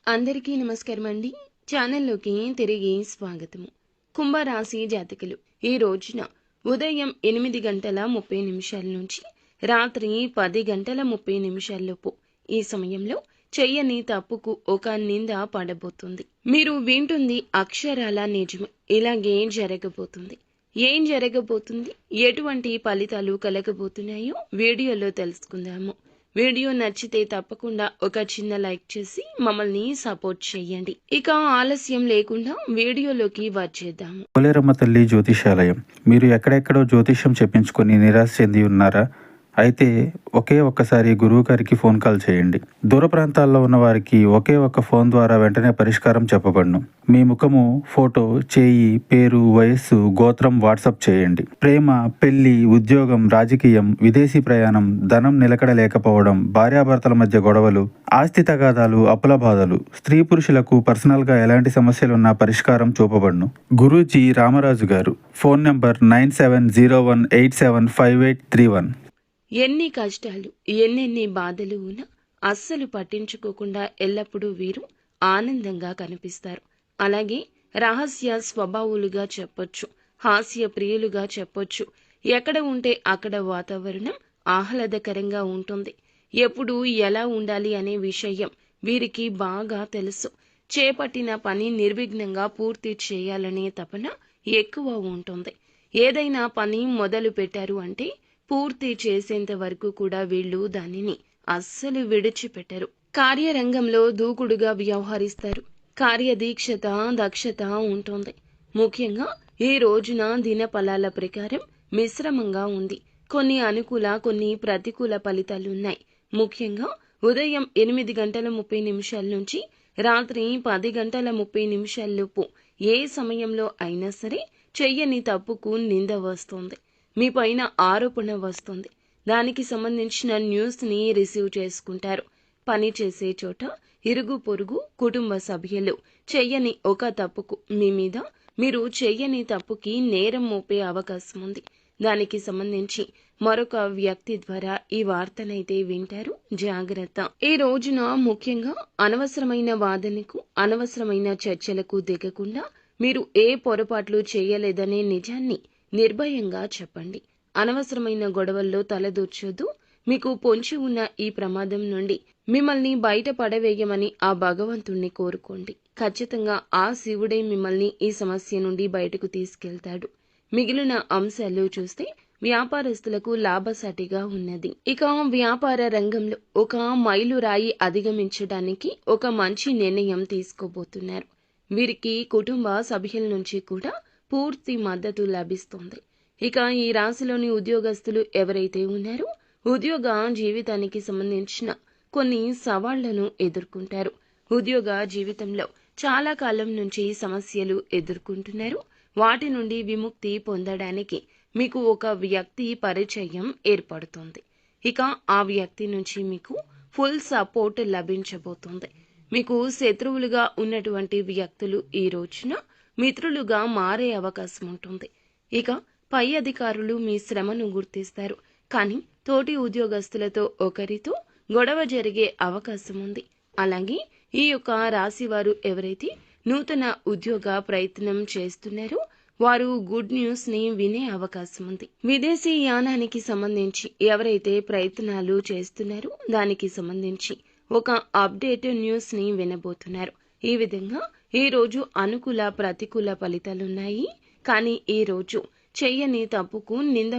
అందరికీ నమస్కారం అండి. ఛానల్లోకి తిరిగి స్వాగతము. కుంభరాశి జాతకులు ఈ రోజున ఉదయం 8:30 నుంచి రాత్రి 10:30 లోపు ఈ సమయంలో చెయ్యని తప్పుకు ఒక నింద పడబోతుంది. మీరు వింటుంది అక్షరాల నిజమే. ఇలాగే జరగబోతుంది. ఏం జరగబోతుంది, ఎటువంటి ఫలితాలు కలగబోతున్నాయో వీడియోలో తెలుసుకుందాము. వీడియో నచ్చితే తప్పకుండా ఒక చిన్న లైక్ చేసి మమ్మల్ని సపోర్ట్ చేయండి. ఇక ఆలస్యం లేకుండా వీడియోలోకి వచ్చేద్దాము. పోలేరమ్మ తల్లి జ్యోతిషాలయం. మీరు ఎక్కడెక్కడో జ్యోతిష్యం చెప్పించుకొని నిరాశ చెంది ఉన్నారా? అయితే ఒకే ఒక్కసారి గురువు గారికి ఫోన్ కాల్ చేయండి. దూర ప్రాంతాల్లో ఉన్న వారికి ఒకే ఒక్క ఫోన్ ద్వారా వెంటనే పరిష్కారం చెప్పబడును. మీ ముఖము, ఫోటో, చేయి, పేరు, వయస్సు, గోత్రం వాట్సాప్ చేయండి. ప్రేమ, పెళ్లి, ఉద్యోగం, రాజకీయం, విదేశీ ప్రయాణం, ధనం నిలకడ లేకపోవడం, భార్యాభర్తల మధ్య గొడవలు, ఆస్తి తగాదాలు, అప్పుల బాధలు, స్త్రీ పురుషులకు పర్సనల్ గా ఎలాంటి సమస్యలున్నా పరిష్కారం చూపబడును. గురూజీ రామరాజు గారు. Phone number 9701875831. ఎన్ని కష్టాలు, ఎన్నెన్ని బాధలు ఉన్నా అస్సలు పట్టించుకోకుండా ఎల్లప్పుడూ వీరు ఆనందంగా కనిపిస్తారు. అలాగే రహస్య స్వభావులుగా చెప్పొచ్చు, హాస్య ప్రియులుగా చెప్పొచ్చు. ఎక్కడ ఉంటే అక్కడ వాతావరణం ఆహ్లాదకరంగా ఉంటుంది. ఎప్పుడు ఎలా ఉండాలి అనే విషయం వీరికి బాగా తెలుసు. చేపట్టిన పని నిర్విఘ్నంగా పూర్తి చేయాలనే తపన ఎక్కువ ఉంటుంది. ఏదైనా పని మొదలు పెట్టారు అంటే పూర్తి చేసేంత వరకు కూడా వీళ్ళు దానిని అస్సలు విడిచిపెట్టరు. కార్యరంగంలో దూకుడుగా వ్యవహరిస్తారు. కార్యదీక్షత, దక్షత ఉంటుంది. ముఖ్యంగా ఈ రోజున దిన ఫలాల ప్రకారం మిశ్రమంగా ఉంది. కొన్ని అనుకూల, కొన్ని ప్రతికూల ఫలితాలున్నాయి. ముఖ్యంగా ఉదయం 8:30 నుంచి రాత్రి 10:30 లోపు ఏ సమయంలో అయినా సరే చెయ్యని తప్పుకు నింద వస్తుంది. మీ పైన ఆరోపణ వస్తుంది. దానికి సంబంధించిన న్యూస్ని రిసీవ్ చేసుకుంటారు. పని చేసే చోట ఇరుగు పొరుగు, కుటుంబ సభ్యులు చెయ్యని ఒక తప్పుకు మీ మీద మీరు చెయ్యని తప్పుకి నేరం మోపే అవకాశం ఉంది. దానికి సంబంధించి మరొక వ్యక్తి ద్వారా ఈ వార్తనైతే వింటారు. జాగ్రత్త. ఈ రోజున ముఖ్యంగా అనవసరమైన వాదనకు, అనవసరమైన చర్చలకు దిగకుండా మీరు ఏ పొరపాట్లు చేయలేదనే నిజాన్ని నిర్భయంగా చెప్పండి. అనవసరమైన గొడవల్లో తలదూర్చొద్దు. మీకు పొంచి ఉన్న ఈ ప్రమాదం నుండి మిమ్మల్ని బయట పడవేయమని ఆ భగవంతుణ్ణి కోరుకోండి. ఖచ్చితంగా ఆ శివుడే మిమ్మల్ని ఈ సమస్య నుండి బయటకు తీసుకెళ్తాడు. మిగిలిన అంశాలు చూస్తే వ్యాపారస్తులకు లాభసాటిగా ఉన్నది. ఇక వ్యాపార రంగంలో ఒక మైలురాయి అధిగమించడానికి ఒక మంచి నిర్ణయం తీసుకోబోతున్నారు. వీరికి కుటుంబ సభ్యుల నుంచి కూడా పూర్తి మద్దతు లభిస్తుంది. ఇక ఈ రాశిలోని ఉద్యోగస్తులు ఎవరైతే ఉన్నారో ఉద్యోగ జీవితానికి సంబంధించిన కొన్ని సవాళ్లను ఎదుర్కొంటారు. ఉద్యోగ జీవితంలో చాలా కాలం నుంచి సమస్యలు ఎదుర్కొంటున్నారు. వాటి నుండి విముక్తి పొందడానికి మీకు ఒక వ్యక్తి పరిచయం ఏర్పడుతుంది. ఇక ఆ వ్యక్తి నుంచి మీకు ఫుల్ సపోర్ట్ లభించబోతుంది. మీకు శత్రువులుగా ఉన్నటువంటి వ్యక్తులు ఈ రోజున మిత్రులుగా మారే అవకాశం ఉంటుంది. ఇక పై అధికారులు మీ శ్రమను గుర్తిస్తారు. కానీ తోటి ఉద్యోగస్తులతో ఒకరితో గొడవ జరిగే అవకాశం ఉంది. అలాగే ఈ యొక్క రాశి వారు ఎవరైతే నూతన ఉద్యోగ ప్రయత్నం చేస్తున్నారో వారు గుడ్ న్యూస్ ని వినే అవకాశం ఉంది. విదేశీ యానానికి సంబంధించి ఎవరైతే ప్రయత్నాలు చేస్తున్నారో దానికి సంబంధించి ఒక అప్డేట్ న్యూస్ ని వినబోతున్నారు. ఈ విధంగా ఈ రోజు అనుకూల, ప్రతికూల ఫలితాలున్నాయి. కానీ ఈ రోజు చెయ్యని తప్పుకు నింద